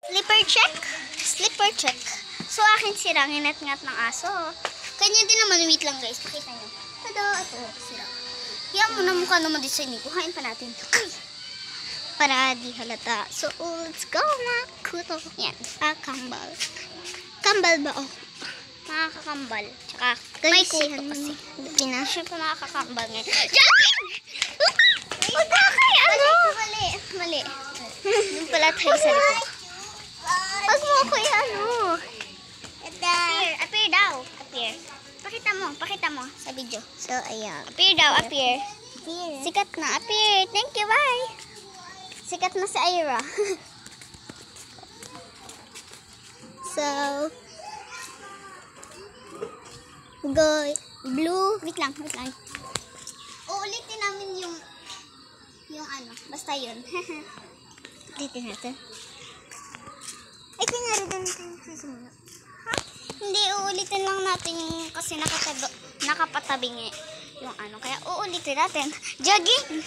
Slipper check. Slipper check. So, akin sirang inat-ngat ng aso. Kanya din naman. Wait lang guys. Pakita nyo. Tada! Ito. Sira. Yan mo na mukha naman design ni. Kuhain pa natin. Uy! Para di halata. So, let's go mga kuto. Yan. Kambal. Kambal ba? Oh. Nakakakambal. Tsaka, may kuto kasi. Siyempre nakakakambal ngayon. Diyan! Huwag ka kay ano? Mali. Yung pala tayo sa likod. Huwag mo ako ano. Appear daw. Appear. Pakita mo sa video. So, ayan. Appear daw, appear. Sikat na, appear. Thank you, bye. Sikat na si Ira. So, go. Blue. Wait lang. Uulitin namin yung ano. Basta yun. Ulitin natin. Ay, kunyari doon susunod. Hindi, uulitin lang natin yung kasi nakapatabing yung ano. Kaya uulitin natin. Jogging!